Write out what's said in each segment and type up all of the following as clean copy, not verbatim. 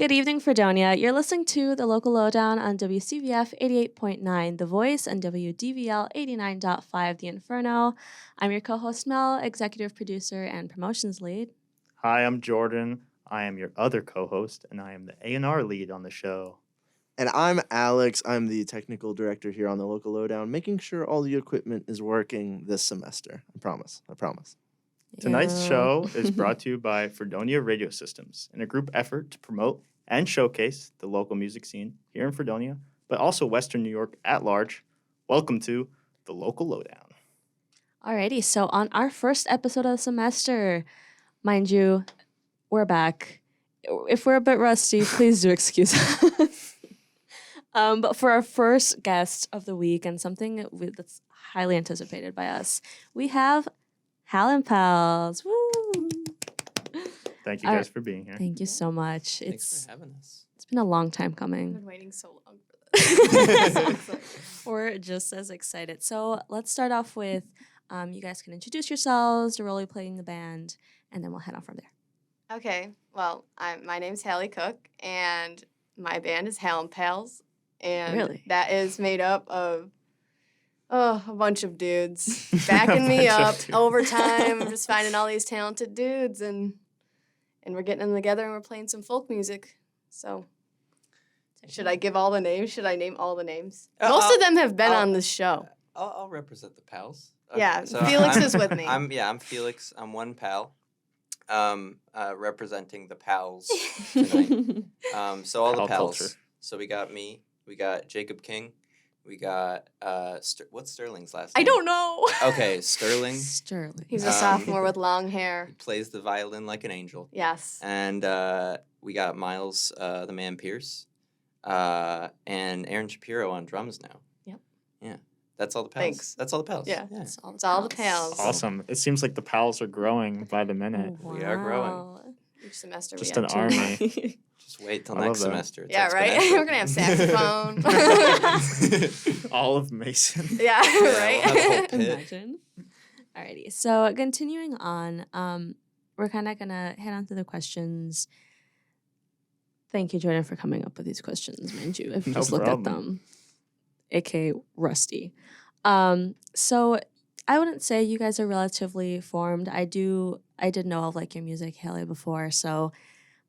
Good evening, Fredonia. You're listening to the local lowdown on WCVF 88.9 The Voice and WDVL 89.5 The Inferno. I'm your co-host Mel, executive producer and promotions lead. Hi, I'm Jordan. I am your other co-host, and I am the A&R lead on the show. And I'm Alex. I'm the technical director here on the local lowdown, making sure all the equipment is working this semester. I promise. Tonight's show is brought to you by Fredonia Radio Systems in a group effort to promote and showcase the local music scene here in Fredonia, but also Western New York at large. Welcome to the Local Lowdown. Alrighty, so on our first episode of the semester, mind you, we're back. If we're a bit rusty, please do excuse us. But for our first guest of the week and something that's highly anticipated by us, we have Hal Pals. Woo! Thank you guys for being here. Thank you so much. Thanks for having us. It's been a long time I've coming. been waiting so long for this. We're just as excited. So let's start off with you guys can introduce yourselves, the role you play in the band, and then we'll head on from there. Okay, well, my name's Halle Cook, and my band is Hal Pals, and Really? that is made up of a bunch of dudes backing me up over time. I'm just finding all these talented dudes, and we're getting them together, and we're playing some folk music. So, should I give all the names? Should I name all the names? Most of them have been on this show. I'll represent the pals. Yeah, so Felix I'm- is with me. I'm Felix. I'm one pal. Representing the pals tonight. So all the Pal pals. culture. So we got me. We got Jacob King. We got what's Sterling's last I name? don't know. Okay, Sterling. Sterling. He's a Um, sophomore with long hair. He plays the violin like an angel. Yes. And we got Miles, the man Pierce, and Aaron Shapiro on drums now. Yep. Yeah, that's all the pals. Thanks. That's all the pals. Yeah. It's It's all the pals. Awesome. It seems like the pals are growing by the minute. We are growing. Wow. Each semester Just we an have two. army. Just wait till I love next that. semester. It's Yeah, right? exponential. We're going to have saxophone. All of Mason. Yeah, we'll have a right? whole pit. Imagine. Alrighty, so continuing on, we're kind of gonna head on through the questions. Thank you, Jordan, for coming up with these questions, mind you. If you No just look at problem. them, aka Rusty. So I wouldn't say you guys are relatively formed. I did know of like your music, Halle, before. So,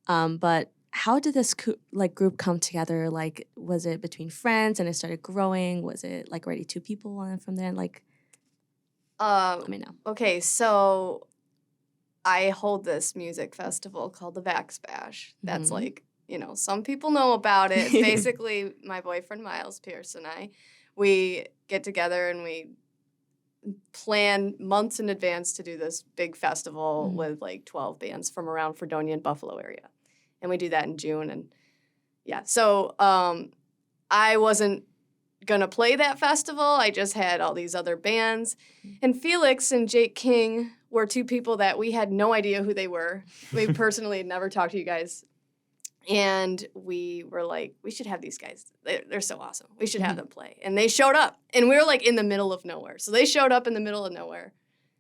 but how did this group come together? Like, was it between friends and it started growing? Was it like already two people and then from there, like? Let me know. Okay, so I hold this music festival called the Vax Bash. That's Mhm. like, some people know about it. Basically, my boyfriend Miles Pierce and I, we get together and we plan months in advance to do this big festival Mhm. with like 12 bands from around Fredonia and Buffalo area. And we do that in June. And yeah, so I wasn't going to play that festival. I just had all these other bands. And Felix and Jake King were two people that we had no idea who they were. We personally had never talked to you guys. And we were like, we should have these guys. They're so awesome. We should have them play. And they showed up. And we were like in the middle of nowhere. So they showed up in the middle of nowhere.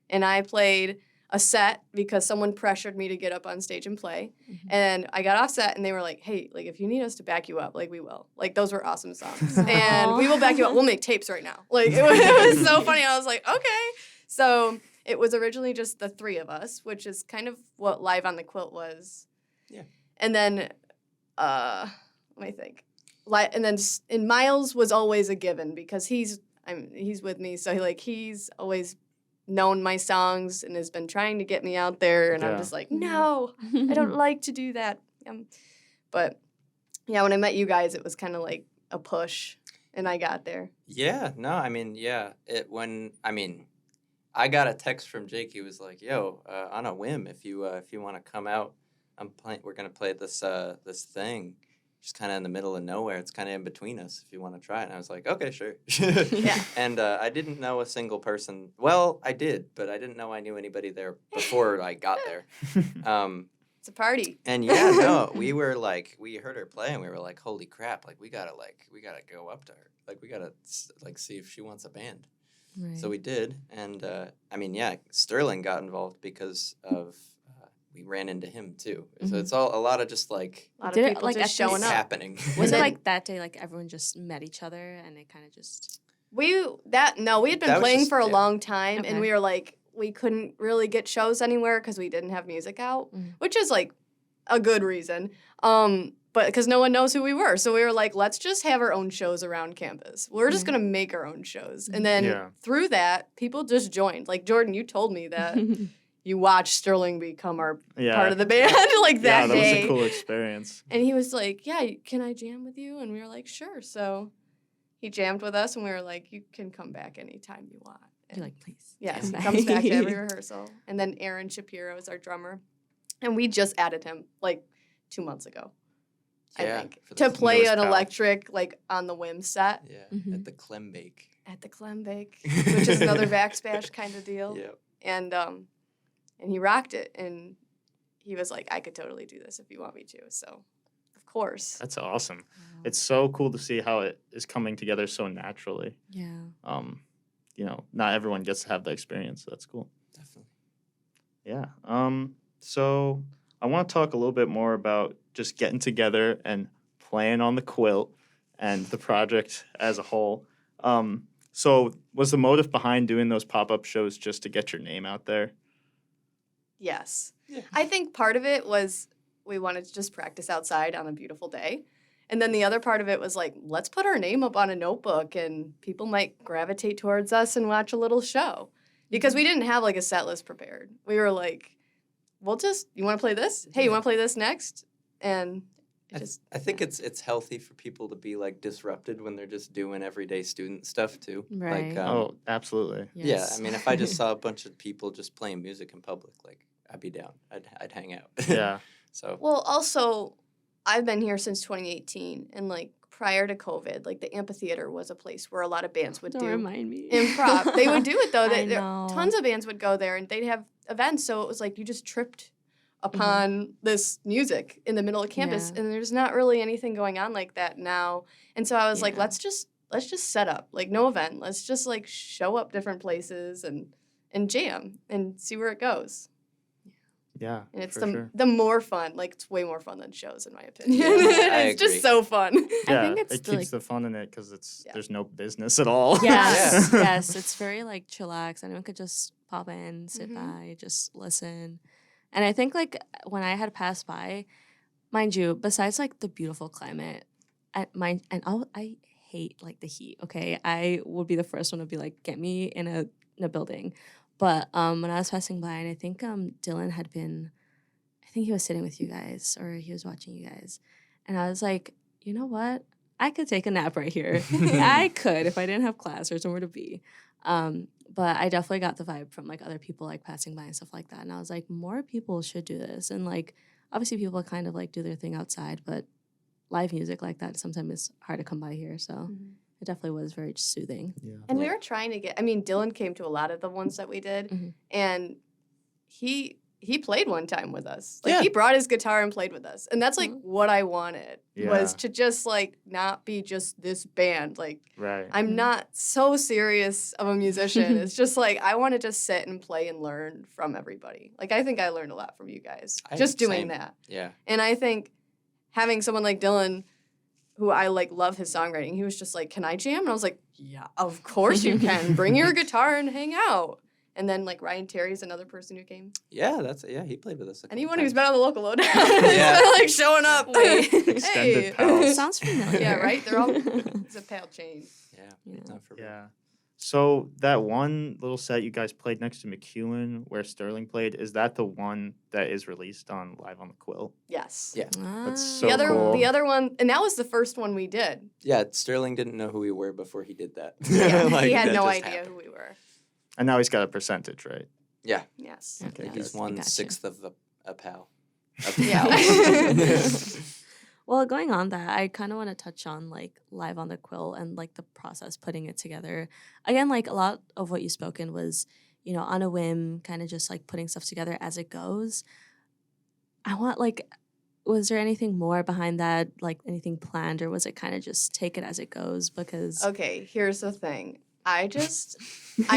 And I played a set because someone pressured me to get up on stage and play. Mhm. And I got off set and they were like, hey, like if you need us to back you up, like we will. Like those were awesome songs. And we will back you up. We'll make tapes right now. Like it was so funny. I was like, okay. So it was originally just the three of us, which is kind of what Live on the Quilt was. Yeah. And then let me think. And Miles was always a given because he's with me, so he's always known my songs and has been trying to get me out there, and I'm Yeah. just like, no, I don't like to do that. But yeah, when I met you guys, it was kind of like a push, and I got there. Yeah, no, I mean, I got a text from Jake. He was like, "Yo, on a whim, if you want to come out, we're gonna play this thing, just kind of in the middle of nowhere. It's kind of in between us. If you want to try it." And I was like, "Okay, sure." Yeah. And I didn't know a single person. Well, I did, but I didn't know I knew anybody there before I got there. It's a party. And yeah, no, we heard her play and we were like, holy crap, we gotta go up to her. We gotta see if she wants a band. Right. So we did. And Sterling got involved because of, we ran into him too. So it's all a lot of just like A lot Did of it, people like, just at the showing up. happening. Was it then- like that day, like everyone just met each other and it kind of just. We had been That was playing just- for a yeah. long time, Okay. and we were like, we couldn't really get shows anywhere because we didn't have music out, which is like a good reason. But because no one knows who we were, so we were like, let's just have our own shows around campus. We're just gonna make our own shows, and then Yeah. through that, people just joined. Like Jordan, you told me that you watched Sterling become our Yeah. part of the band like Yeah, that that day. was a cool experience. And he was like, yeah, can I jam with you? And we were like, sure. So he jammed with us, and we were like, you can come back anytime you want. And You're like, please. yes, come he comes back to every back. rehearsal. And then Aaron Shapiro is our drummer. And we just added him like 2 months ago, I Yeah, think, for to the play newest an pal. electric, like on the whim set Yeah, Mhm. at the Klembake. at the Klembake, which is another Vax Bash kind of deal. Yeah. And he rocked it. And he was like, I could totally do this if you want me to. So, of course. That's awesome. It's so cool to see how it is coming together so naturally. Yeah. Not everyone gets to have the experience. So that's cool. Definitely. Yeah. So I want to talk a little bit more about just getting together and playing on the Quilt and the project as a whole. So was the motive behind doing those pop-up shows just to get your name out there? Yes. Yeah. I think part of it was we wanted to just practice outside on a beautiful day. And then the other part of it was like, let's put our name up on a notebook and people might gravitate towards us and watch a little show. Because we didn't have like a set list prepared. We were like, you want to play this? Hey, you want to play this next? And it just, I think it's healthy for people to be like disrupted when they're just doing everyday student stuff too. Right. Like, Oh, absolutely. yeah. I mean, if I just saw a bunch of people just playing music in public, like I'd be down. I'd hang out. Yeah. So well, also, I've been here since 2018. And like prior to COVID, like the amphitheater was a place where a lot of bands would Don't do remind me. improv. They would do it though. I know. Tons of bands would go there and they'd have events. So it was like you just tripped upon this music in the middle of campus, Yeah. and there's not really anything going on like that now. And so I was like, Yeah. let's just set up like no event. Let's just like show up different places and jam and see where it goes. Yeah. And it's for sure. the more fun. Like it's way more fun than shows in my opinion. Yeah, I It's just agree. so fun. Yeah, think it's it the, keeps like- the fun in it because Yeah. there's no business at all. Yes, Yeah. yes. It's very like chillax. Anyone could just pop in, sit Mhm. by, just listen. And I think like when I had passed by, mind you, besides like the beautiful climate, I hate like the heat. Okay, I would be the first one to be like, get me in a building. But when I was passing by, and I think Dylan had been, I think he was sitting with you guys or he was watching you guys, and I was like, you know what? I could take a nap right here. I could if I didn't have class or somewhere to be. But I definitely got the vibe from like other people like passing by and stuff like that. And I was like, more people should do this. And like obviously people kind of like do their thing outside, but live music like that sometimes is hard to come by here. So it definitely was very soothing. Yeah. And we Yeah. were trying to get, I mean, Dylan came to a lot of the ones that we did, Mhm. and he played one time with us. Like, Yeah. he brought his guitar and played with us. And that's, like, Mhm. what I wanted, was Yeah. to just, like, not be just this band. Like, Right. I'm Mhm. not so serious of a musician. It's just, like, I want to just sit and play and learn from everybody. Like, I think I learned a lot from you guys, just doing Same. that. Yeah. And I think having someone like Dylan, who I like love his songwriting, he was just like, "Can I jam?" And I was like, "Yeah, of course you can. Bring your guitar and hang out." And then like Ryan Terry's another person who came. Yeah, he played with us. a couple Anyone who's times. been on the local lowdown, Yeah. is like showing up. Wait. Extended pals. Sounds familiar. Yeah, right. They're all it's a pal chain. Yeah. Yeah. Not for Yeah. So that one little set you guys played next to McEwen where Sterling played, is that the one that is released on Live on the Quilt? Yes. Yeah. That's Ah. so the other cool. the other one, and that was the first one we did. Yeah, Sterling didn't know who we were before he did that. Yeah, Like, he had that no just idea happened. who we were. And now he's got a percentage, right? Yeah, Yes. Okay, I think good. he's I 1/6 gotcha. of a pal. Yeah. Well, going on that, I kind of want to touch on like Live on the Quilt and like the process putting it together. Again, like a lot of what you spoken was, on a whim, kind of just like putting stuff together as it goes. I want like, was there anything more behind that? Like anything planned, or was it kind of just take it as it goes? Because Okay, here's the thing. I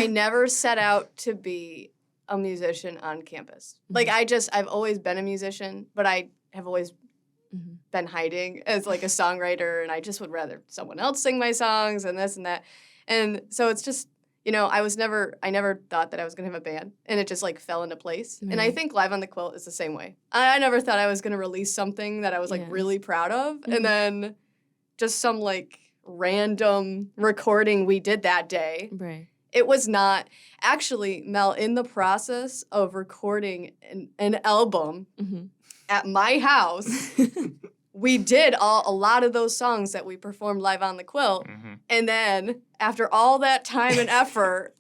never set out to be a musician on campus. Like, I've always been a musician, but I have always been hiding as like a songwriter, and I just would rather someone else sing my songs and this and that. And so it's just, you know, I never thought that I was going to have a band, and it just like fell into place. And I think Live on the Quilt is the same way. I never thought I was going to release something that I was like really proud of. And then just some like random recording we did that day. Right. It was not actually, Mel, in the process of recording an album at my house. We did a lot of those songs that we performed live on the Quilt. And then after all that time and effort,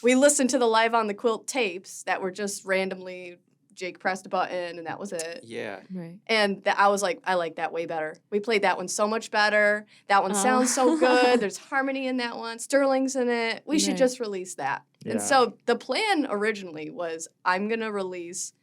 we listened to the Live on the Quilt tapes that were just randomly, Jake pressed a button and that was it. Yeah. Right. And I was like, I like that way better. We played that one so much better. That one sounds so good. There's harmony in that one. Sterling's in it. We should just release that. Yeah. And so the plan originally was I'm going to release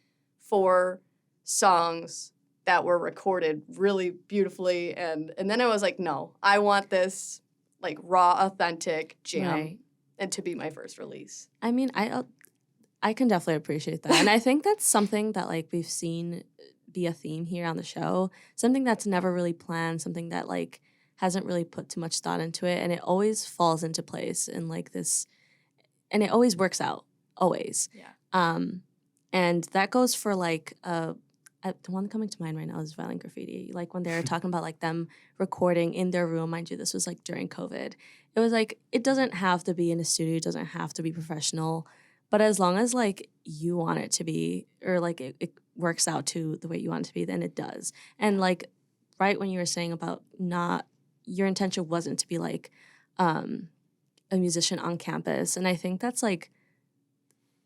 4 songs that were recorded really beautifully. And then I was like, no, I want this like raw, authentic jam and to be my first release. I mean, I can definitely appreciate that. And I think that's something that like we've seen be a theme here on the show, something that's never really planned, something that like hasn't really put too much thought into it. And it always falls into place in like this, and it always works out, always. Yeah. And that goes for like, the one coming to mind right now is Violent Graffiti. Like when they were talking about like them recording in their room, mind you, this was like during COVID. It was like, it doesn't have to be in a studio, it doesn't have to be professional. But as long as, like, you want it to be, or, like, it works out to the way you want it to be, then it does. And, like, right when you were saying about your intention wasn't to be, like, a musician on campus. And I think that's, like,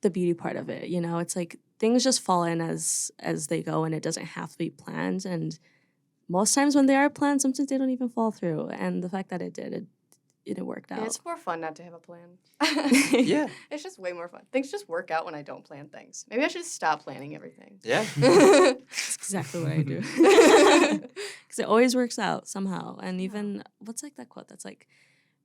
the beauty part of it, you know? It's, like, things just fall in as they go, and it doesn't have to be planned. And most times when they are planned, sometimes they don't even fall through. And the fact that it did, it worked out. And it's more fun not to have a plan. Yeah. It's just way more fun. Things just work out when I don't plan things. Maybe I should stop planning everything. Yeah. That's exactly what I do. Because it always works out somehow. And even, what's like that quote that's like,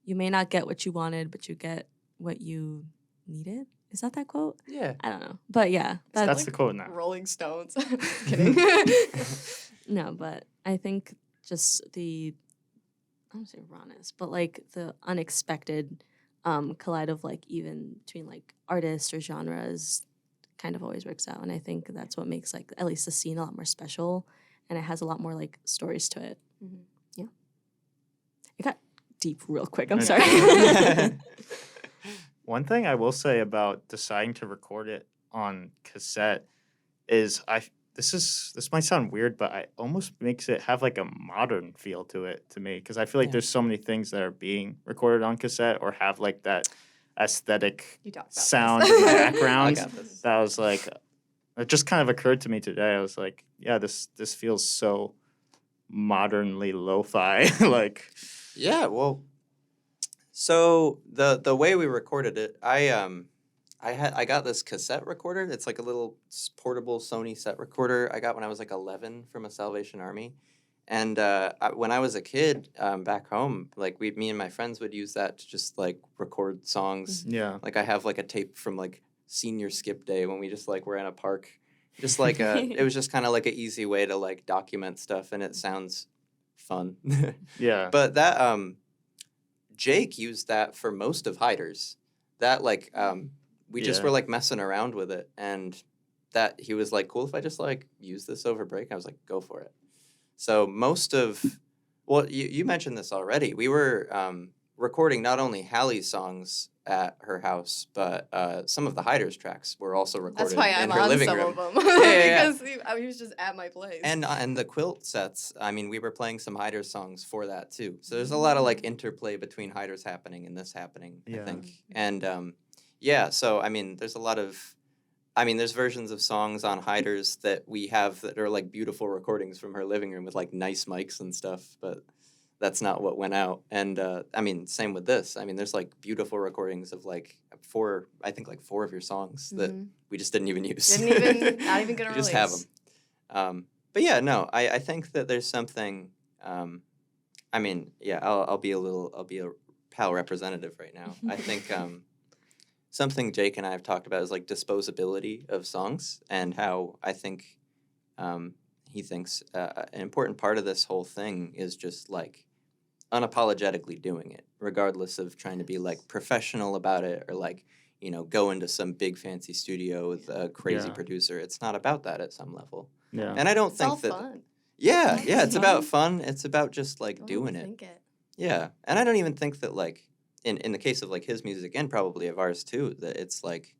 you may not get what you wanted, but you get what you needed? Is that quote? Yeah. I don't know. But yeah. That's like the quote now. Rolling Stones. Kidding. No, but I think just I don't say rawness, but like the unexpected collide of like even between like artists or genres kind of always works out. And I think that's what makes like at least the scene a lot more special, and it has a lot more like stories to it. Yeah. It got deep real quick. I'm sorry. One thing I will say about deciding to record it on cassette is this might sound weird, but it almost makes it have like a modern feel to it to me, because I feel like there's so many things that are being recorded on cassette or have like that aesthetic sound in the background. That was like, it just kind of occurred to me today. I was like, yeah, this feels so modernly lo-fi. Like, yeah, well, so the way we recorded it, I got this cassette recorder. It's like a little portable Sony set recorder I got when I was like 11 from a Salvation Army. And when I was a kid back home, like me and my friends would use that to just like record songs. yeah. Like I have like a tape from like senior skip day when we just like were in a park. Just like it was just kind of like an easy way to like document stuff, and it sounds fun. Yeah. But that Jake used that for most of Hiders. That like we just were like messing around with it, and that he was like, cool if I just like use this over break. I was like, go for it. So most of, well, you mentioned this already. We were recording not only Halle's songs at her house, but some of the Hiders tracks were also recorded That's why in I'm her on living some room. of them. Yeah. Because he was just at my place. And the Quilt sets, I mean, we were playing some Hiders songs for that too. So there's a lot of like interplay between Hiders happening and this happening, I think. And yeah, so I mean, there's a lot of, I mean, there's versions of songs on Hiders that we have that are like beautiful recordings from her living room with like nice mics and stuff, but that's not what went out. And I mean, same with this. I mean, there's like beautiful recordings of like four of your songs that we just didn't even use. Not even gonna just have them. But yeah, no, I think that there's something. I mean, yeah, I'll be a Pal representative right now. I think something Jake and I have talked about is like disposability of songs, and how I think he thinks an important part of this whole thing is just like unapologetically doing it, regardless of trying to be like professional about it or like, you know, go into some big fancy studio with a crazy producer. It's not about that at some level. Yeah. And I don't It's think all that. fun. Yeah, It's yeah, it's fun. about fun. It's about just like Don't doing it. overthink it. Yeah, and I don't even think that like in the case of like his music and probably of ours too, that it's like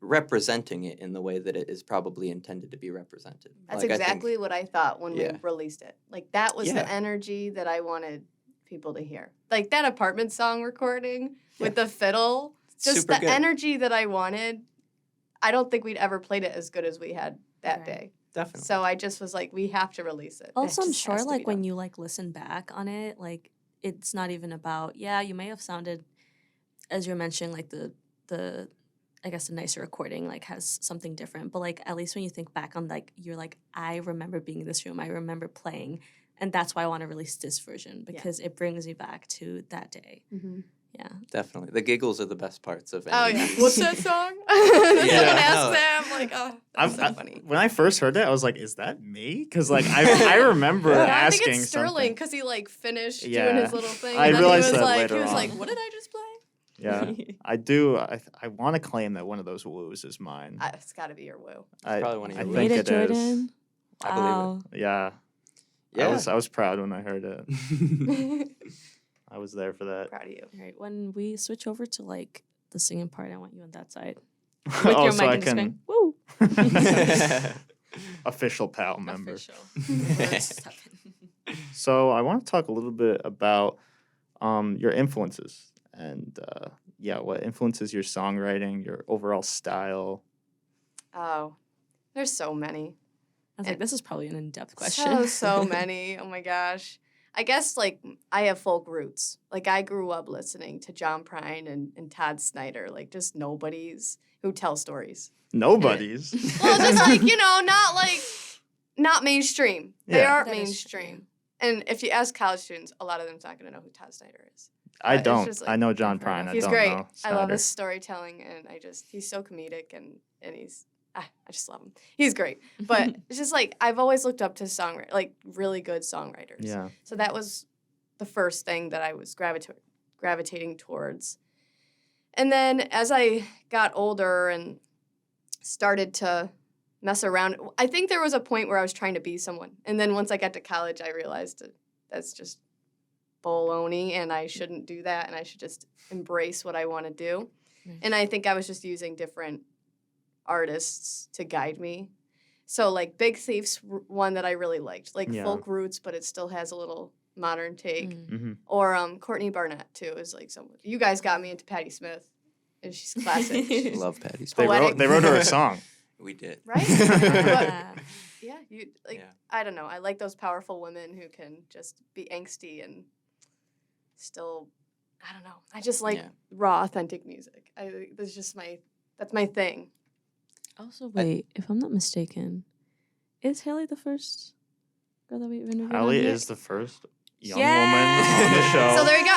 representing it in the way that it is probably intended to be represented. That's Like, I think- exactly what I thought when Yeah. we released it. Like that was Yeah. the energy that I wanted people to hear. Like that apartment song recording with the fiddle, just Super the good. energy that I wanted. I don't think we'd ever played it as good as we had that Right. day. Definitely. So I just was like, we have to release it. It Also, I'm just sure has to like be when done. you like listen back on it, like it's not even about you may have sounded, as you're mentioning, like the I guess the nicer recording like has something different, but like at least when you think back on like you're like, I remember being in this room, I remember playing, and that's why I want to release this version because it brings me back to that day. Mhm. Yeah. Definitely. The giggles are the best parts of any Oh yeah, piece. what's that song? Yeah, Someone asked no. that. I'm like, oh, that's so funny. When I first heard that, I was like, "Is that me?" Because like I remember Yeah, I asking think it's Sterling something. because he like finished doing Yeah. his little thing. I and then realized he was that like, later he was on. like, what did I just play? Yeah, I do. I want to claim that one of those woos is mine. It's got to be your woo. I, probably one of I your think Made it it, is. Jordan. I believe it. Wow. Yeah. Yeah. I was proud when I heard it. I was there for that. Proud of you. All right, when we switch over to like the singing part, I want you on that side. With Oh, your so mic I and just can going, woo. official pal member. Official. Words stepping. So I want to talk a little bit about your influences and what influences your songwriting, your overall style. Oh, there's so many. I was like, this is probably an in-depth question. So many. Oh my gosh. I guess like I have folk roots. Like I grew up listening to John Prine and Todd Snyder, like just nobodies who tell stories. Nobody's. Well, just like, not mainstream. They Yeah. aren't That is true. mainstream. And if you ask college students, a lot of them's not going to know who Todd Snyder is. I It's don't. just, like, I know John I've heard Prine. of I him. He's don't great. know I love Snyder. his storytelling, and he's so comedic, and he's I just love him. He's great. But it's just like I've always looked up to really good songwriters. Yeah. So that was the first thing that I was gravitating towards. And then as I got older and started to mess around, I think there was a point where I was trying to be someone. And then once I got to college, I realized that's just baloney and I shouldn't do that and I should just embrace what I want to do. Nice. And I think I was just using different artists to guide me. So like Big Thief's one that I really liked, like Yeah. folk roots, but it still has a little modern take. Mm. Mm-hmm. Or Courtney Barnett too is like someone. You guys got me into Patti Smith, and she's classic. She's Love Patty They Smith. Poetic. wrote her a song. We did. right. Yeah. But yeah, you like. Yeah. I don't know. I like those powerful women who can just be angsty and still. I don't know. I just like Yeah. raw, authentic music. That's my thing. Also, wait, if I'm not mistaken, is Haley the first girl that we've interviewed? on Hallie here? is the first young Yeah. woman on the show. So there you go.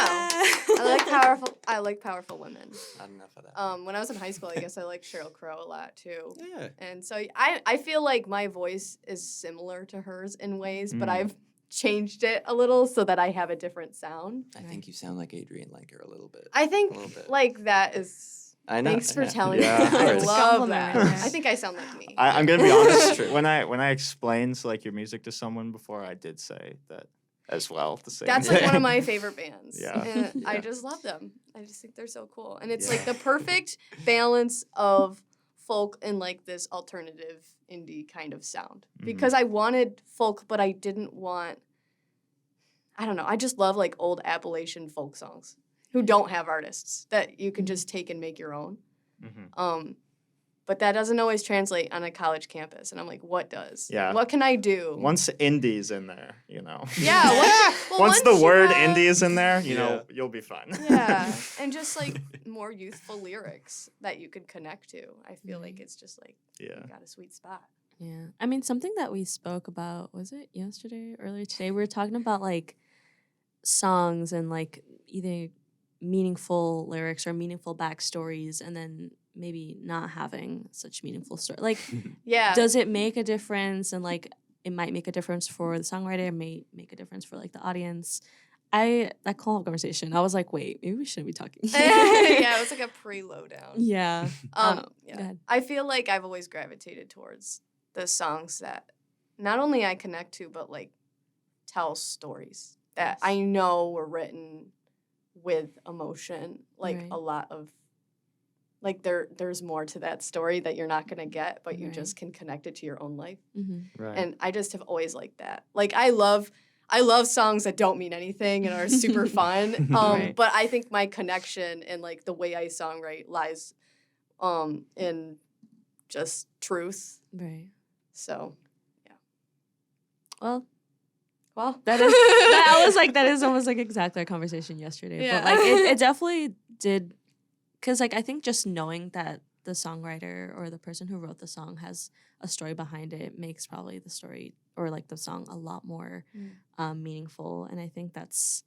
I like powerful women. Not enough of that. When I was in high school, I guess I liked Sheryl Crow a lot too. Yeah. And so I feel like my voice is similar to hers in ways, but Mm. I've changed it a little so that I have a different sound. I think you sound like Adrianne Lenker a little bit. I think A little bit. like that is. I know. Thanks for yeah. telling Yeah, me. of I course. love Compliment that. right there. I think I sound like me. I'm gonna be honest. True. When I explained like your music to someone before, I did say that as well. The same. That's like one of my favorite bands. Yeah. And I Yeah. just love them. I just think they're so cool. And it's Yeah. like the perfect balance of folk and like this alternative indie kind of sound. Mhm. Because I wanted folk, but I didn't want, I don't know, I just love like old Appalachian folk songs who don't have artists that you can just take and make your own. Mhm. But that doesn't always translate on a college campus. And I'm like, what does? Yeah. What can I do? Once indie's in there, you know. Yeah. Once the you word have- indie is in there, you know, Yeah. you'll be fine. Yeah, and just like more youthful lyrics that you could connect to. I feel like it's just like Yeah. you got a sweet spot. Yeah. I mean, something that we spoke about, was it yesterday, earlier today? We were talking about like songs and like either meaningful lyrics or meaningful backstories, and then maybe not having such meaningful story. Like, Yeah. does it make a difference? And like, it might make a difference for the songwriter. It may make a difference for like the audience. That whole conversation, I was like, wait, maybe we shouldn't be talking. Yeah, it was like a pre-lowdown. Yeah. Go Yeah. ahead. I feel like I've always gravitated towards the songs that not only I connect to, but like tell stories that I know were written with emotion. Like Right. a lot of, like there's more to that story that you're not gonna get, but you Right. just can connect it to your own life. Mm-hmm. Right. And I just have always liked that. Like I love songs that don't mean anything and are super fun. Right. But I think my connection and like the way I songwrite lies in just truth. Right. So Well, well that was like, that is almost like exactly our conversation yesterday. Yeah. But like, it definitely did, because like, I think just knowing that the songwriter or the person who wrote the song has a story behind it makes probably the story or like the song a lot more meaningful. And I think that's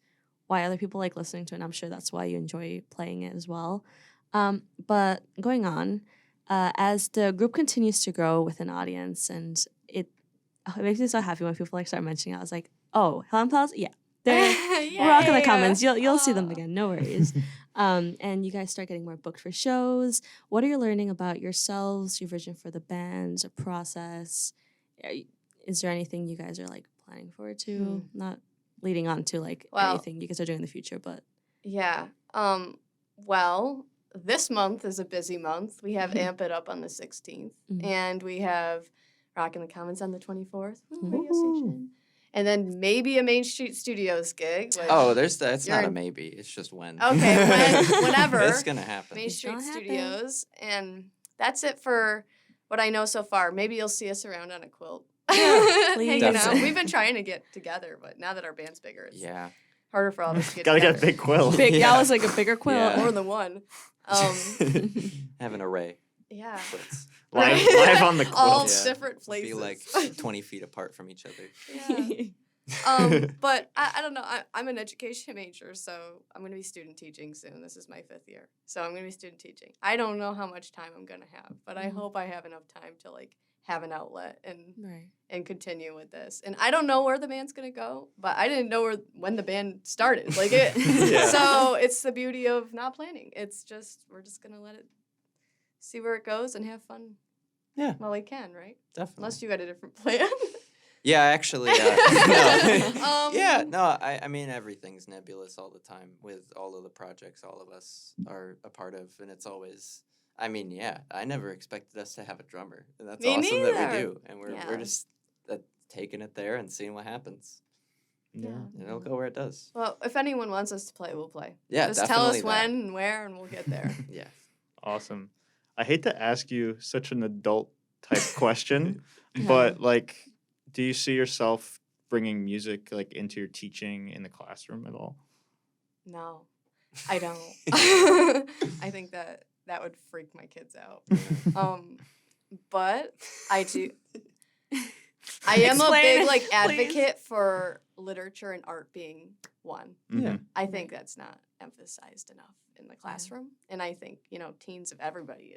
why other people like listening to it. And I'm sure that's why you enjoy playing it as well. But going on, as the group continues to grow with an audience, and it makes me so happy when people like start mentioning it. I was like, oh, Hal Pals? Yeah. They're Rockin the Commons. You'll see them again. No worries. And you guys start getting more booked for shows. What are you learning about yourselves, your vision for the band, a process? Is there anything you guys are like planning forward to? Not leading on to like anything you guys are doing in the future, but Yeah. Well, this month is a busy month. We have Amp It Up on the 16th, and we have Rockin the Commons on the 24th. Radio station. And then maybe a Main Street Studios gig. Which That's not you're a in- maybe. It's just when. Okay, whenever. It's gonna happen. Main Street gonna happen. Studios. And that's it for what I know so far. Maybe you'll see us around on a quilt. Yeah, Hanging out. Definitely. We've been trying to get together, but now that our band's bigger, it's Yeah. harder for all of us to get Gotta together. get a big quill. big. Yeah. I was like a bigger quilt. Yeah. More than one. Have an array. Yeah. Quilts. live on the quilt. All Yeah. different places. Be like 20 feet apart from each other. Yeah. But I don't know. I'm an education major, so I'm going to be student teaching soon. This is my 5th year. So I'm going to be student teaching. I don't know how much time I'm going to have, but I hope I have enough time to like have an outlet Right. and continue with this. And I don't know where the band's going to go, but I didn't know when the band started. Like it. Yeah. So it's the beauty of not planning. It's just we're just going to let it see where it goes and have fun. Yeah. While we can, right? Definitely. Unless you had a different plan. Yeah, actually, no. Yeah, no, I mean, everything's nebulous all the time with all of the projects all of us are a part of, and it's always, I mean, yeah, I never expected us to have a drummer, and that's Me awesome that we neither. do, and we're Yeah. just taking it there and seeing what happens, Yeah. and it'll go where it does. Well, if anyone wants us to play, we'll play. Yeah, Just tell us definitely that. when and where, and we'll get there. Yeah. Awesome. I hate to ask you such an adult type question, but like, do you see yourself bringing music like into your teaching in the classroom at all? No, I don't. I think that would freak my kids out. But I do. I am a Explain, big like please. advocate for literature and art being one. Yeah. I think that's not emphasized enough in the classroom, and I think teens of everybody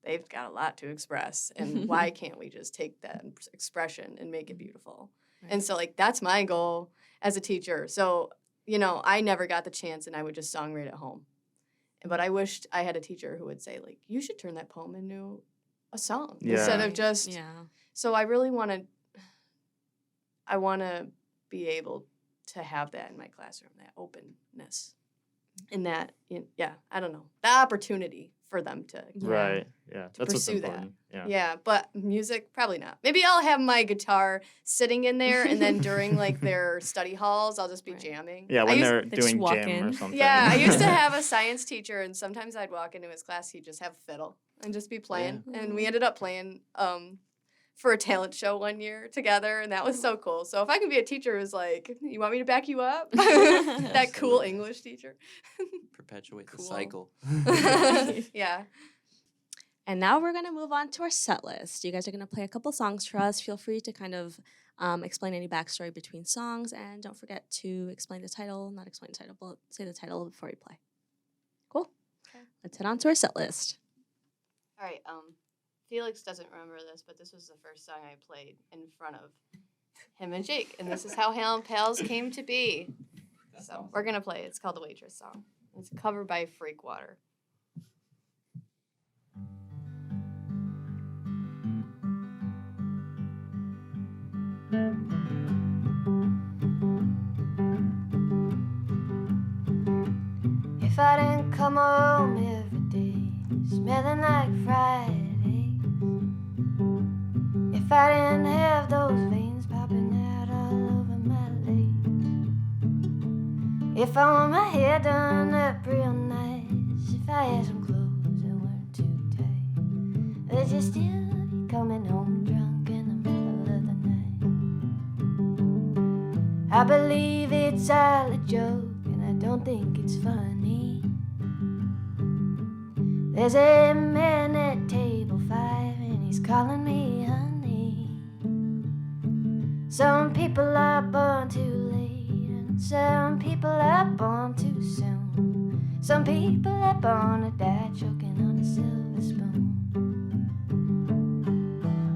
they've got a lot to express, and why can't we just take that expression and make it beautiful? Right. And so like that's my goal as a teacher. So I never got the chance, and I would just songwrite at home. But I wished I had a teacher who would say like, you should turn that poem into a song instead Yeah. of just. Yeah. So I really want to be able to have that in my classroom, that openness, and that I don't know, the opportunity for them to. Right. Yeah. That's what's pursue that. important. Yeah. Yeah, but music, probably not. Maybe I'll have my guitar sitting in there, and then during like their study halls, I'll just be Right. jamming. Yeah, I when used- they're They just doing walk gym or in. something. Yeah, I used to have a science teacher, and sometimes I'd walk into his class, he'd just have a fiddle and just be playing. And we ended up playing for a talent show one year together, and that was so cool. So if I can be a teacher who's like, you want me to back you up? That cool Absolutely. English teacher. Perpetuate Cool. the cycle. Yeah. And now we're going to move on to our set list. You guys are going to play a couple songs for us. Feel free to kind of explain any backstory between songs, and don't forget to explain the title, not explain the title, but say the title before you play. Cool. Okay. Let's head on to our set list. All right. Felix doesn't remember this, but this was the first song I played in front of him and Jake, and this is how Hal Pals came to be. So we're gonna play it. It's called the Waitress Song. It's covered by Freakwater. If I didn't come home every day, smelling like fried eggs, if I didn't have those veins popping out all over my legs, if I want my hair done up real nice, if I had some clothes that weren't too tight, would you still be coming home drunk in the middle of the night? I believe it's all a joke, and I don't think it's funny. There's a man at table 5 and he's calling me honey. Some people are born too late and some people are born too soon. Some people are born to die choking on a silver spoon.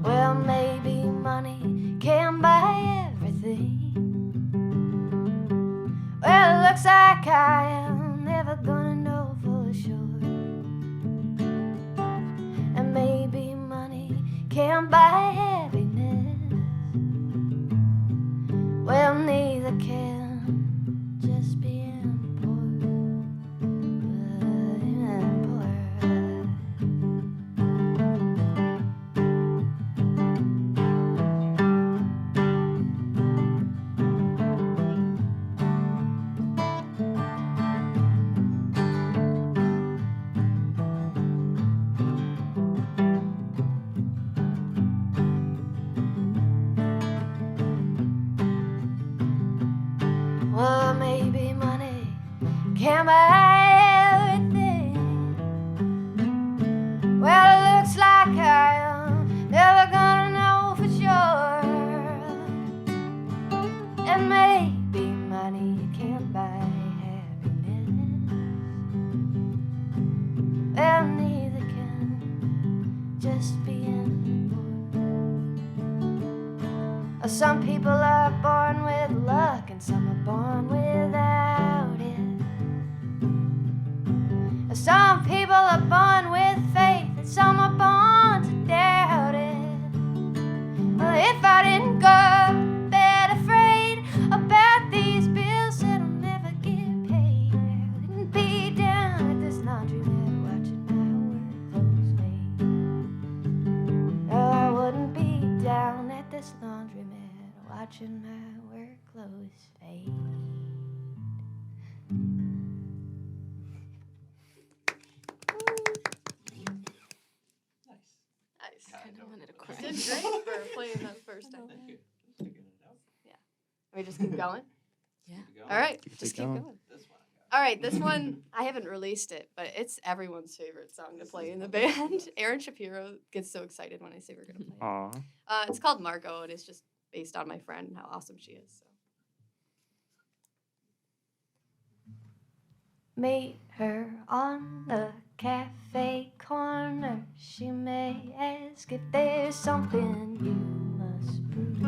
Well, maybe money can't buy everything. Well, it looks like I am never gonna know for sure. And maybe money can't buy happiness. Well, neither can just being poor. Well, maybe money can't buy everything. Well, it looks like I am never gonna know for sure. And maybe money can't buy happiness. Well, neither can just being poor. Some people are born with luck and some are born without it. Some people are born with faith and some are born to doubt it. Well, if I didn't go to bed afraid about these bills that'll never get paid, I wouldn't be down at this laundromat watching my work clothes fade. No, I wouldn't be down at this laundromat watching my work clothes fade. Nice. I kind of wanted to cry. You did great for playing that first time. Yeah. We just keep going? Yeah. All right. Just keep going. going. All right. This one, I haven't released it, but it's everyone's favorite song to play in the band. Aaron Shapiro gets so excited when I say we're going to play it. Aw. It's called Margot, and it's just based on my friend and how awesome she is. So. Meet her on the cafe corner. She may ask if there's something you must prove.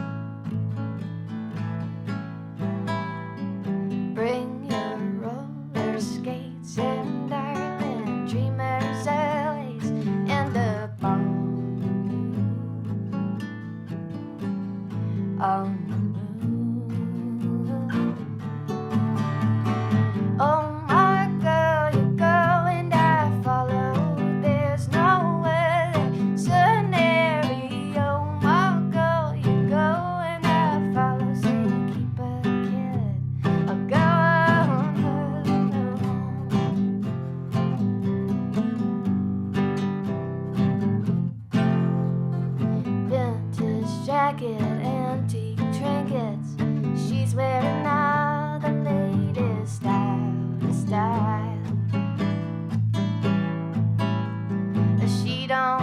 Bring your roller skates and darling dreamers always and the bomb. On the moon. Oh, Marco, you go and I follow. There's no other scenario. Marco, you go and I follow. Say keep a kid, I'll go home. Vintage jacket, antique trinkets. She's wearing all the latest style. She don't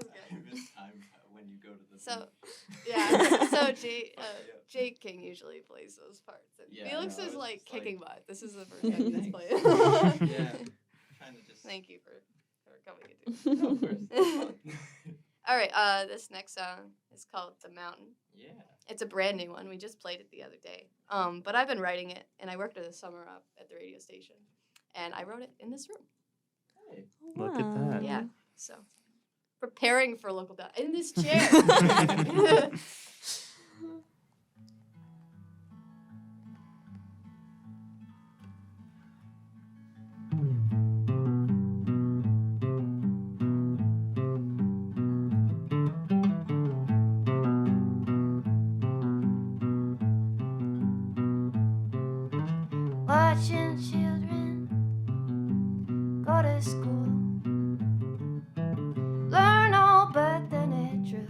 Sounds good. It's time when you go to the So, beach. yeah. So Yeah. Jake King usually plays those parts. And Yeah, Felix no, is it's like just like- kicking butt. This is the first time he's Thanks. played. Yeah. Trying to just. Thank you for coming and doing No, of course. It's fun. All right, this next song is called The Mountain. Yeah. It's a brand new one. We just played it the other day. But I've been writing it, and I worked at the summer up at the radio station. And I wrote it in this room. Hey. Look at that. Yeah, so preparing for local in this chair. Watching children go to school, learn all but the natural.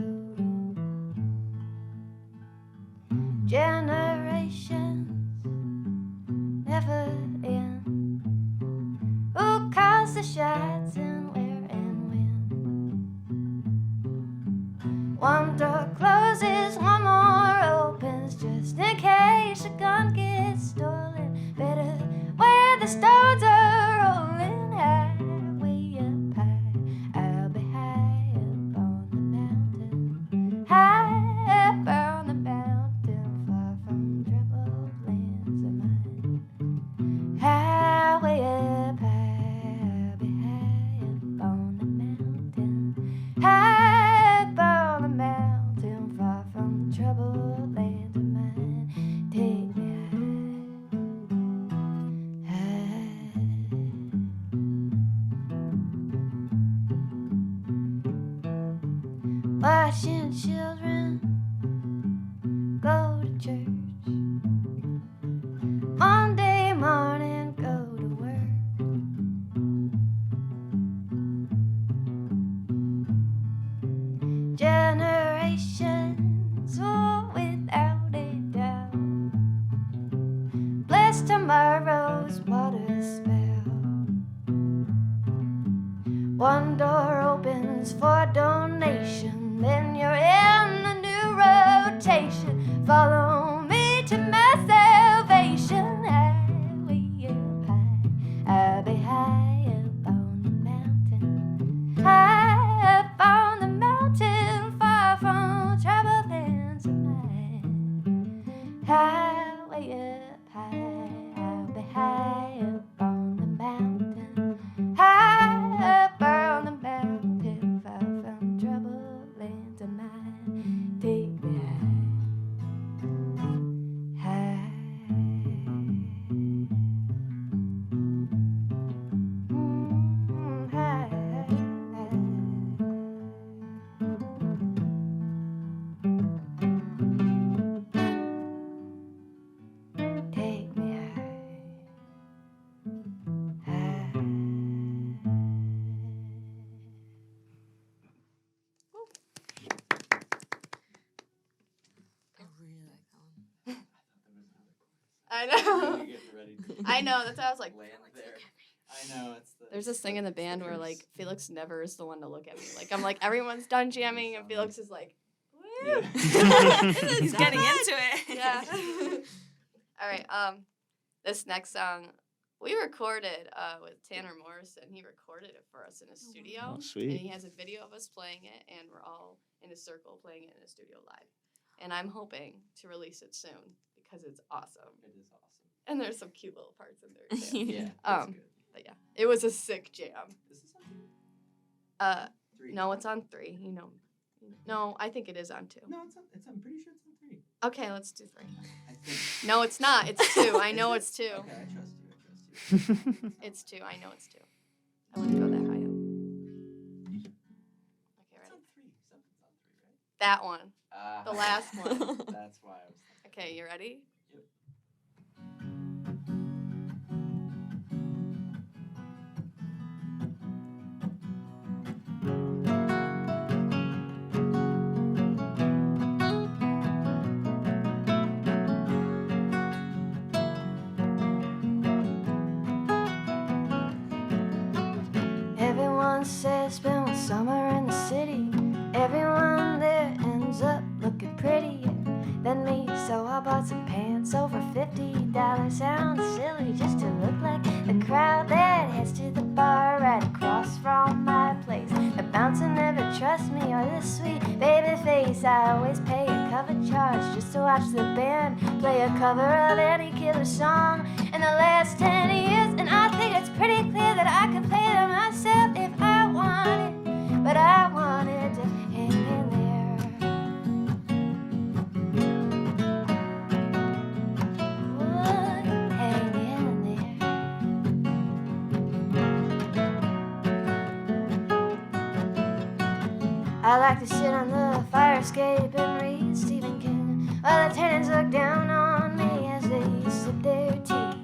Generations never end. Who calls the shots and where and when? One door closes, one more opens, just in case a gun gets stolen. Better where the stones are rolling high, way up high. I'll be high up on the mountain, high up on the mountain, far from troubled lands of mine. High, way up high, I'll be high up on the mountain, high up on the mountain, far from troubled lands of mine. Take me watching children go to church, Monday morning go to work. Generations, oh, without a doubt, bless tomorrow's water spout. One door opens for donation, then you're in a new rotation. Follow me to my salvation. Highway up high, I'll be high up on the mountain, high up on the mountain, far from troubled lands of mine. Highway up high, I'll be high up on the mountain, high up on the mountain, far from troubled lands of mine. Take me high, high. High, take me high. I really like that one. I know. Getting ready to I know. That's why I was like, land there. I know it's the. there's this thing in the it's band where curse. like Felix never is the one to look at me. Like I'm like everyone's done jamming and Felix is like, woo. Yeah. He's getting into it. Yeah. All right. This next song we recorded with Tanner Morrison. He recorded it for us in his studio. Oh, And sweet. he has a video of us playing it, and we're all in a circle playing it in a studio live. And I'm hoping to release it soon because it's awesome. It is awesome. And there's some cute little parts in there too. Yeah. That's Um, good. But yeah, it was a sick jam. Is this on two? Uh, 3? no, it's on 3. You know. No, I think it is on 2. No, it's on. I'm pretty sure it's on 3. Okay, let's do 3. I think. No, it's not. It's 2. I know it's 2. Okay, I trust you. I trust you. It's 2. I know it's 2. I want to go that high up. Okay, It's on ready? 3. Something's on 3, right? That one. Ah. The last one. That's why I was thinking. Okay, you ready? Yep. Everyone says spend one summer in the city. dance over $50 sounds silly just to look like the crowd that heads to the bar right across from my place. The bouncer never trusts me or this sweet baby face. I always pay a cover charge just to watch the band play a cover of any killer song in the last 10 years. And I think it's pretty clear that I could play them myself if I wanted, but I wanted to hang in there. I like to sit on the fire escape and read Stephen King while the tenants look down on me as they sip their tea,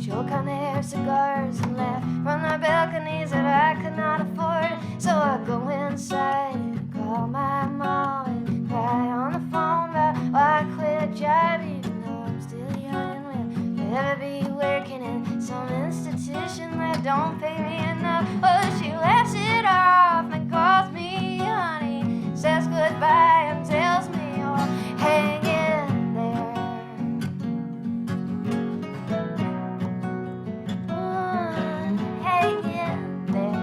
choke on their cigars and laugh from their balconies that I could not afford. So I go inside and call my mom and cry on the phone about why I quit a job even though I'm still young and will never be working in some institution that don't pay me enough. Well, she laughs it off and calls me honey, says goodbye and tells me, oh, hang in there. Oh, hang in there.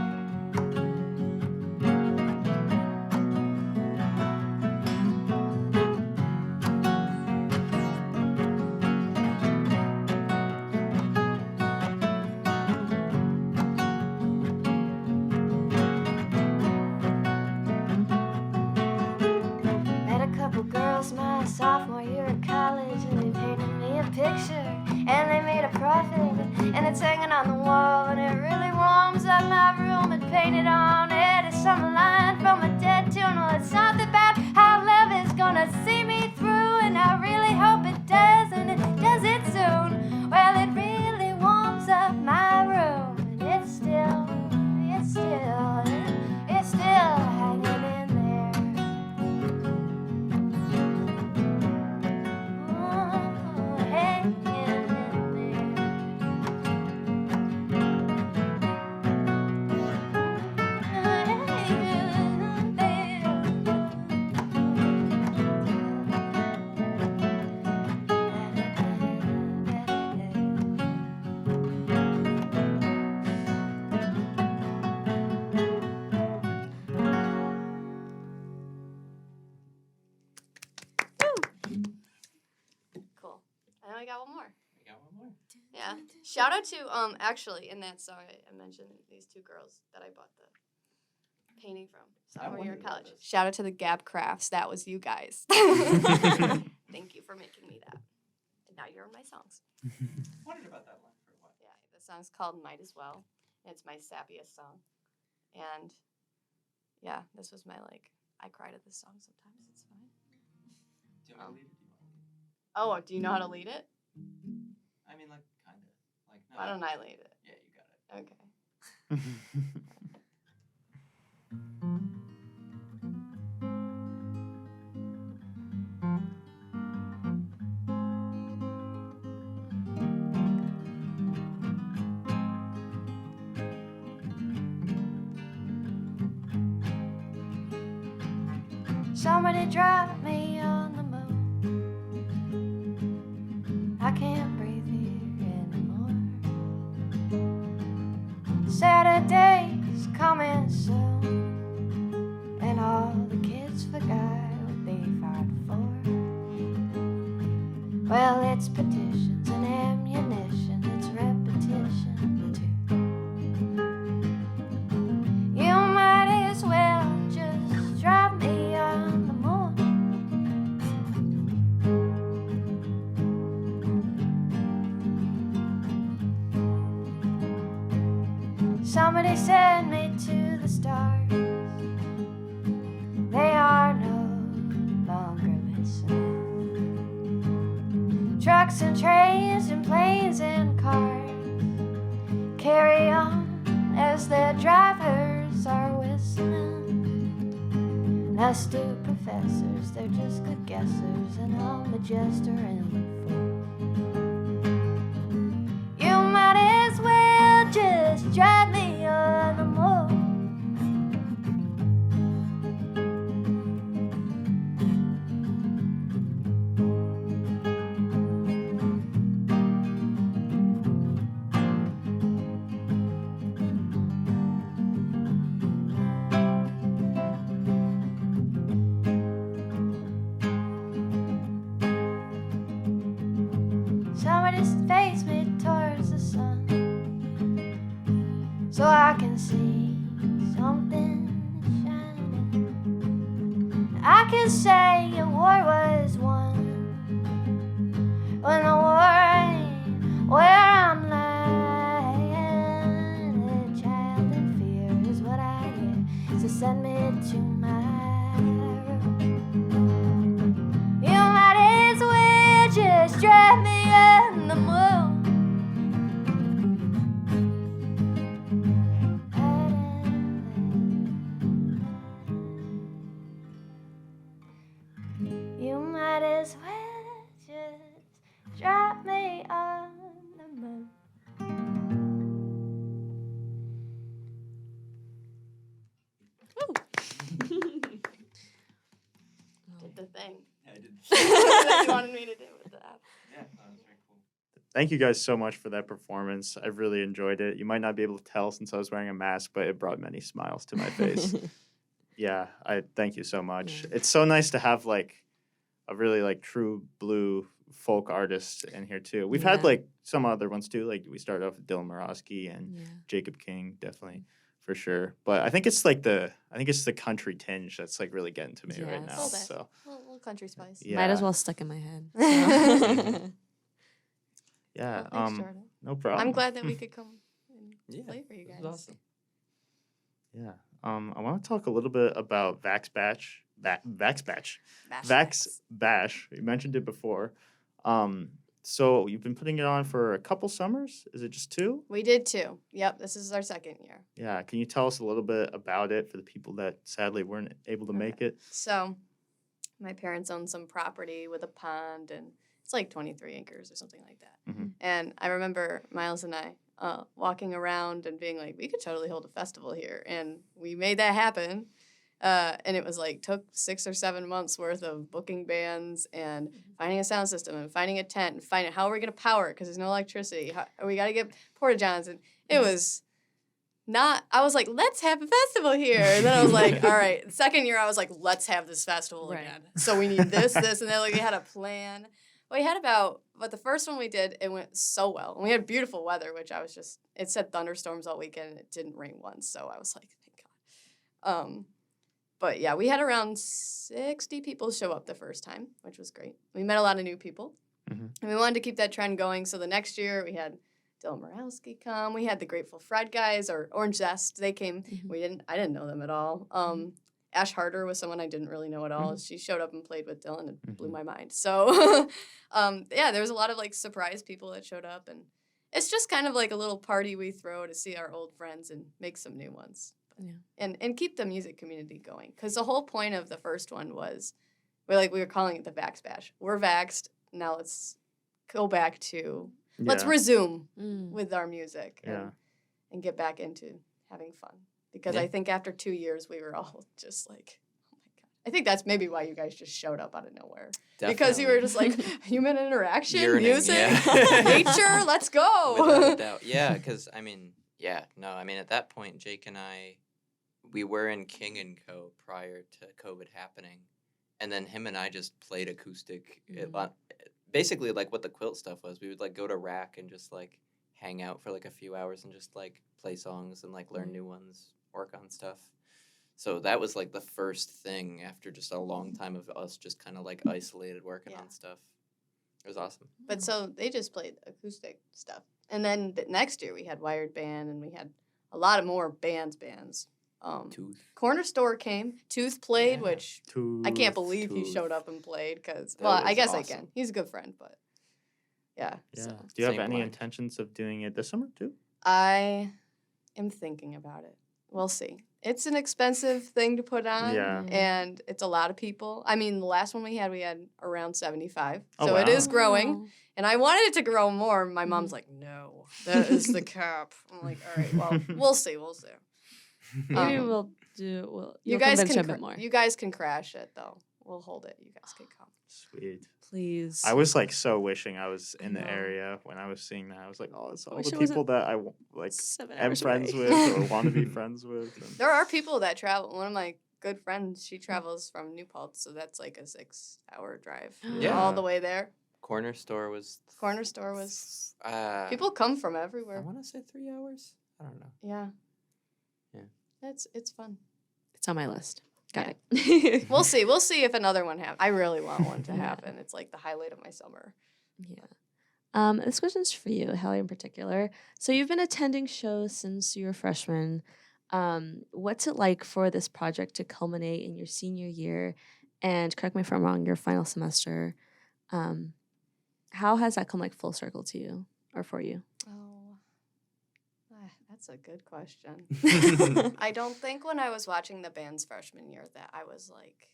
My sophomore year at college, and they painted me a picture and they made a profit, and it's hanging on the wall and it really warms up my room. And painted on it is some line from a dead tune. Well, it's something about how love is gonna see me through, and I really hope it does, and it does it soon. Well, it really warms up my room, and it's still hanging in there. Cool. And then we got one more. Yeah. Shout out to actually in that song I mentioned these two girls that I bought the painting from sophomore year in college. Shout out to the Gap Crafts. That was you guys. Thank you for making me that. And now you're in my songs. Wondered about that one for a while. Yeah, the song's called Might As Well. And it's my sappiest song. And yeah, this was my I cry to this song sometimes. It's fine. Do you want me to lead it? Oh, do you know how to lead it? I mean, kind of. No. Why don't I lead it? Yeah, you got it. Okay. Somebody drop me on the moon. I can't breathe here anymore. Saturday's coming soon, and all the kids forgot what they fought for. Well, it's petitions and ammunition, it's repetition too. You might as well just drop me on the moon. Somebody send me to the stars. They are no longer listening. Trucks and trains and planes and cars carry on as their drivers are whistling. Astute professors, they're just good guessers, and I'm a jester and a fool. You might as well just drive me on the moon. can see something shining. I can say a war was won when the war ain't where I'm lying. A child in fear is what I hear, so send me to my room. You might as well just drive me on the moon. You might as well just drop me on the moon. Did the thing Yeah, I did. that you wanted me to do with that. Yeah, that was very cool. Thank you guys so much for that performance. I really enjoyed it. You might not be able to tell since I was wearing a mask, but it brought many smiles to my face. Yeah, I thank you so much. Yeah. It's so nice to have like a really like true blue folk artist in here too. We've had Yeah. like some other ones too. Like we started off with Dylan Morosky and Yeah. Jacob King, definitely for sure. But I think it's like the country tinge that's like really getting to me right Yes. now. Little bit. So Little country spice. yeah, Might as well stick in my head. so. yeah. Well, thanks, Jordan. No problem. I'm glad that we could come and Yeah, play for you it guys. was awesome. Yeah. I want to talk a little bit about Vax Bash. Vax Bash. Bash Vax Bash. Bash. You mentioned it before. So you've been putting it on for a couple summers. Is it just 2? We did too. Yep, this is our second year. Yeah. Can you tell us a little bit about it for the people that sadly weren't able to make it? So, my parents own some property with a pond, and it's like 23 acres or something like that. Mhm. And I remember Miles and I walking around and being like, we could totally hold a festival here. And we made that happen. And it was like, took 6 or 7 months worth of booking bands and finding a sound system and finding a tent and finding how are we going to power it because there's no electricity. We got to get porta-johns. And it was not, I was like, let's have a festival here. And then I was like, all right. The second year, I was like, let's have this festival Right. again. So we need this, and then like we had a plan. We had but the first one we did, it went so well. And we had beautiful weather, which I was just, it said thunderstorms all weekend and it didn't rain once. So I was like, thank God. But yeah, we had around 60 people show up the first time, which was great. We met a lot of new people. Mhm. And we wanted to keep that trend going. So the next year we had Dylan Morowski come. We had the Grateful Fred guys or Orange Zest. They came. Mhm. I didn't know them at all. Ash Harder was someone I didn't really know at all. She showed up and played with Dylan and blew my mind. So, yeah, there was a lot of like surprise people that showed up, and it's just kind of like a little party we throw to see our old friends and make some new ones, Yeah. and keep the music community going. Because the whole point of the first one was, we were calling it the Vax Bash. We're vaxxed now. Let's go back to let's Yeah. resume Mm. with our music Yeah. and get back into having fun. Because Yeah. I think after 2 years, we were all just like, oh my God. I think that's maybe why you guys just showed up out of nowhere. Because you were just like, human interaction, Yearning, music, yeah. nature, let's go. Without a doubt. Yeah, because, I mean, at that point, Jake and I, we were in King & Co. prior to COVID happening. And then him and I just played acoustic. Basically, like what the Quilt stuff was. We would, like, go to Rack and just, like, hang out for, like, a few hours and just, like, play songs and, like, learn new ones, work on stuff. So that was, like, the first thing after just a long time of us just kind of, like, isolated working Yeah. on stuff. It was awesome. But so they just played acoustic stuff. And then the next year we had Wired Band and we had a lot of more bands. Tooth. Corner Store came. Tooth played, Yeah. which I can't believe he Tooth. showed up and played because, That well, I was guess I awesome. can. He's a good friend, but yeah. Yeah. So Do you have Same any blank. intentions of doing it this summer too? I am thinking about it. We'll see. It's an expensive thing to put on. Yeah. And it's a lot of people. I mean, the last one we had around 75. Oh, So it wow. is growing. Wow. And I wanted it to grow more. My mom's Mhm. like, no, that is the cap. I'm like, all right, well, we'll see. Maybe Um, we'll do. Well, You you'll guys convince can her a bit more. you guys can crash it though. We'll hold it. You guys can come. Sweet. Please. I was like so wishing I was in the know. area when I was seeing that. I was like, oh, it's all wish the it wasn't people that I like 7 am hours friends away. with or want to be friends with. And There are people that travel. One of my good friends, she travels from New Paltz, so that's like a 6-hour drive Yeah. all the way there. Corner Store was... Corner Store was. Uh, People come from I everywhere. want to say 3 hours. I don't know. Yeah. It's fun. It's on my list. Got Yeah. it. We'll see. We'll see if another one happens. I really want one to Yeah. happen. It's like the highlight of my summer. Yeah. This question's for you, Halle, in particular. So you've been attending shows since you were a freshman. What's it like for this project to culminate in your senior year? And correct me if I'm wrong, your final semester. How has that come like full circle to you or for you? Oh, that's a good question. I don't think when I was watching the band's freshman year that I was like,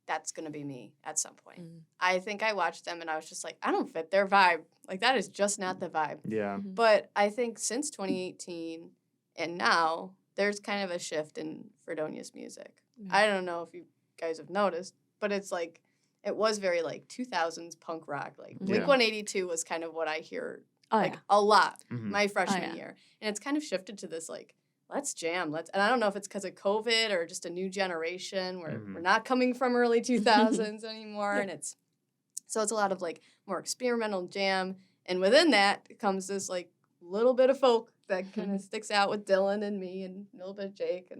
that's going to be me at some point. I think I watched them and I was just like, I don't fit their vibe. Like, that is just not the vibe. Yeah. But I think since 2018 and now, there's kind of a shift in Fredonia's music. I don't know if you guys have noticed, but it's like, it was very like 2000s punk rock. Like Blink 182 was kind of what I hear a lot my freshman year. And it's kind of shifted to this like, let's jam. And I don't know if it's because of COVID or just a new generation where we're not coming from early 2000s anymore. And it's a lot of like more experimental jam. And within that comes this like little bit of folk that kind of sticks out with Dylan and me and a little bit of Jake.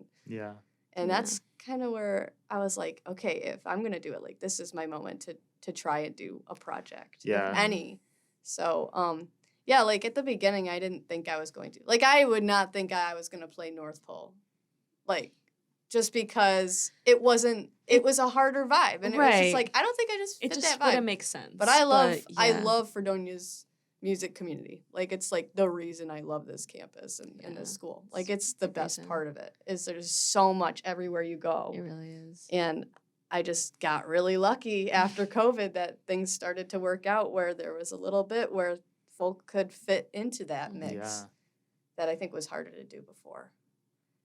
And that's kind of where I was like, okay, if I'm going to do it, like this is my moment to try and do a project, if any. So, yeah, like at the beginning, I didn't think I was going to. Like, I would not think I was going to play North Pole. Like, just because it was a harder vibe. And it was just like, I don't think I just fit that vibe. It just wouldn't make sense. But I love Fredonia's music community. Like, it's like the reason I love this campus and this school. Like, it's the best part of it is there's so much everywhere you go. It really is. And I just got really lucky after COVID that things started to work out where there was a little bit where folk could fit into that mix that I think was harder to do before.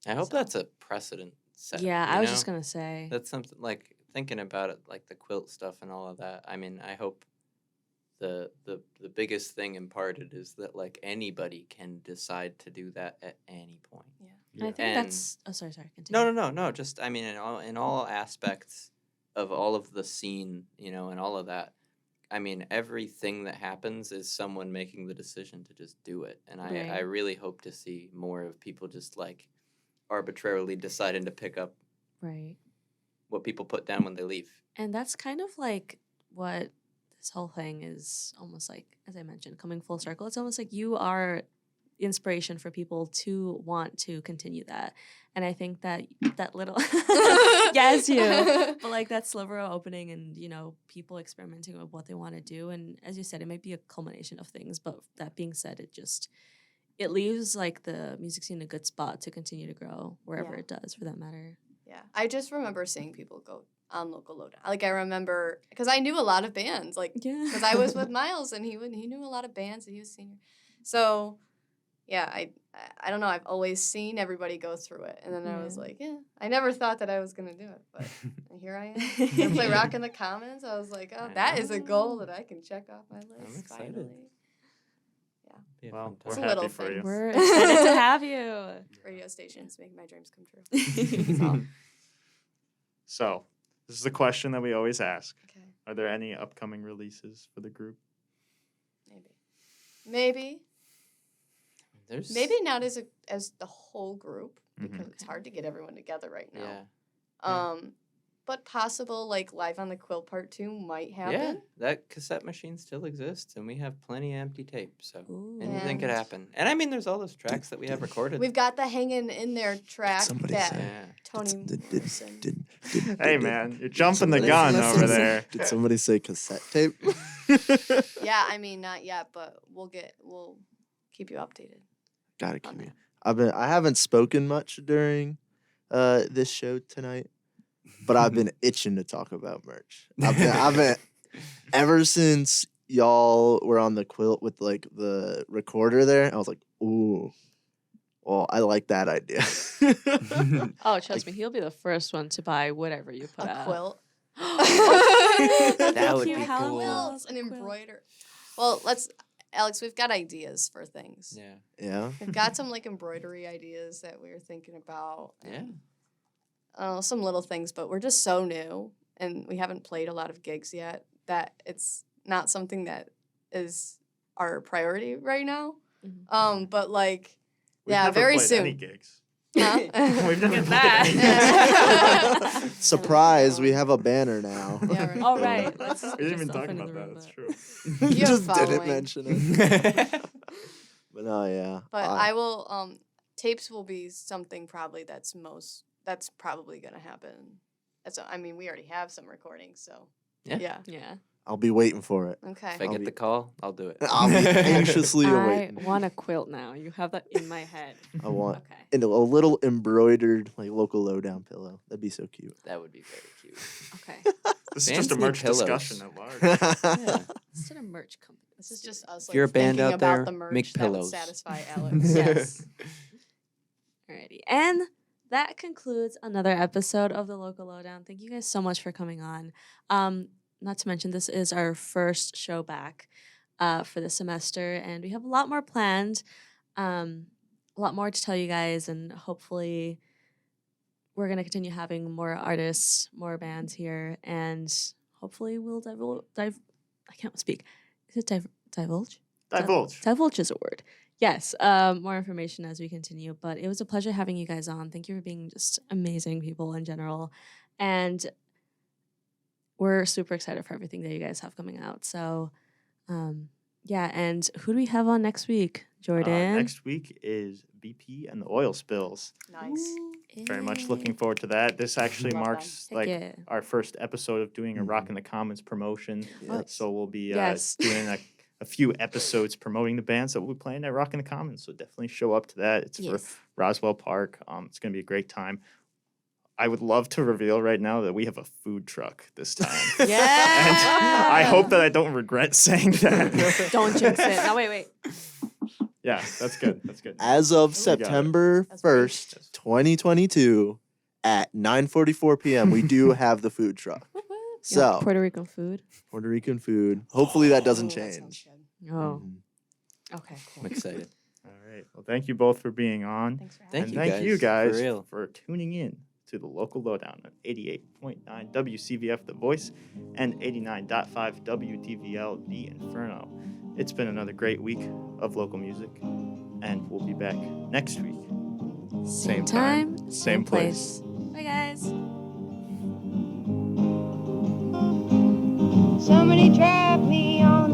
I hope that's a precedent set. Yeah, I was just going to say. That's something, like, thinking about it, like the quilt stuff and all of that. I mean, I hope the biggest thing imparted is that, like, anybody can decide to do that at any point. Yeah. I think that's... Oh, sorry. Continue. No. Just, I mean, in all aspects of all of the scene, you know, and all of that, I mean, everything that happens is someone making the decision to just do it. And I really hope to see more of people just, like, arbitrarily deciding to pick up what people put down when they leave. And that's kind of, like, what this whole thing is almost like, as I mentioned, coming full circle. It's almost like you are inspiration for people to want to continue that. And I think that little yes, you, but like that sliver of opening and, you know, people experimenting with what they want to do. And as you said, it might be a culmination of things, but that being said, it leaves like the music scene in a good spot to continue to grow wherever it does, for that matter. Yeah, I just remember seeing people go on Local Lowdown. Like, I remember, because I knew a lot of bands, like, because I was with Miles, and he knew a lot of bands, and he was senior. So, yeah, I don't know, I've always seen everybody go through it, and then I was like, I never thought that I was going to do it, but here I am. I play Rockin the Commons. I was like, oh, that is a goal that I can check off my list. I'm excited. Finally. Yeah. Well, It's we're a little happy for thing. you. We're excited to have you. Radio stations make my dreams come true. So, this is the question that we always ask. Okay. Are there any upcoming releases for the group? Maybe. There's Maybe not as the whole group, because it's hard to get everyone together right now. But possible, like, Live on the Quilt Part 2 might happen. Yeah, that cassette machine still exists, and we have plenty of empty tape, so anything could happen. And I mean, there's all those tracks that we have recorded. We've got the Hanging in There track that Tony Did Hey, man, you're jumping the gun over there. Did somebody say cassette tape? Yeah, I mean, not yet, but we'll keep you updated. Gotta keep me. I haven't spoken much during this show tonight, but I've been itching to talk about merch. I've been ever since y'all were on the quilt with like the recorder there. I was like, ooh, well, I like that idea. Oh, trust me, he'll be the first one to buy whatever you put out. A quilt. That would be cool. Quilts and embroider. Well, Alex, we've got ideas for things. Yeah. We've got some like embroidery ideas that we were thinking about. Some little things, but we're just so new and we haven't played a lot of gigs yet that it's not something that is our priority right now. But like, We've never very played soon. Any gigs. Huh? We've never Look put at any- that. Surprise, we have a banner now. Yeah, right. All right. Let's We didn't even just talk open about the that. room, That's but- true. You You have just didn't following. mention it. But no, yeah. But I will. Tapes will be something probably that's probably gonna happen. I mean, we already have some recordings, so Yeah. Yeah. I'll be waiting for it. Okay. If I get the call, I'll do it. I'll be anxiously I awaiting. want a quilt now. You have that in my head. I want Okay. and a little embroidered like local lowdown pillow. That'd be so cute. That would be very cute. Okay. This is Bands just a need merch pillows. discussion at large. Yeah. This is a merch company. This is just us If you're a band thinking out about there, the merch make that would pillows. satisfy Alex. Yes. Alrighty. And that concludes another episode of the Local Lowdown. Thank you guys so much for coming on. Not to mention, this is our first show back for the semester, and we have a lot more planned, a lot more to tell you guys, and hopefully we're going to continue having more artists, more bands here, and hopefully we'll I can't speak. Is it divulge? Divulge. Divulge is a word. Yes, more information as we continue. But it was a pleasure having you guys on. Thank you for being just amazing people in general. And we're super excited for everything that you guys have coming out. So, yeah. And who do we have on next week, Jordan? Next week is BP and the oil spills. Nice. Very much looking forward to that. This actually Love marks Heck like yeah. our first episode of doing a Rockin the Commons promotion. Yes. So we'll be Yes. doing a few episodes promoting the bands that we'll be playing at Rockin the Commons. So definitely show up to that. It's Yes. for Roswell Park. It's going to be a great time. I would love to reveal right now that we have a food truck this time. And Yeah. I hope that I don't regret saying that. Don't jinx it. No, wait. Yeah, that's good. That's good. As of got it. September That's great. 1st, 2022, at 9:44 p.m., we do have the food truck. So, Puerto Rican food. Puerto Rican food. Hopefully that doesn't Ooh, that sounds change. good. Oh, Mhm. okay, cool. I'm excited. All right. Well, thank you both for being on. Thanks for having Thank And you thank guys, you for guys real. for tuning in to the Local Lowdown on 88.9 WCVF The Voice and 89.5 WDVL The Inferno. It's been another great week of local music, and we'll be back next week. Same time, same place. Bye, guys. Somebody drop me on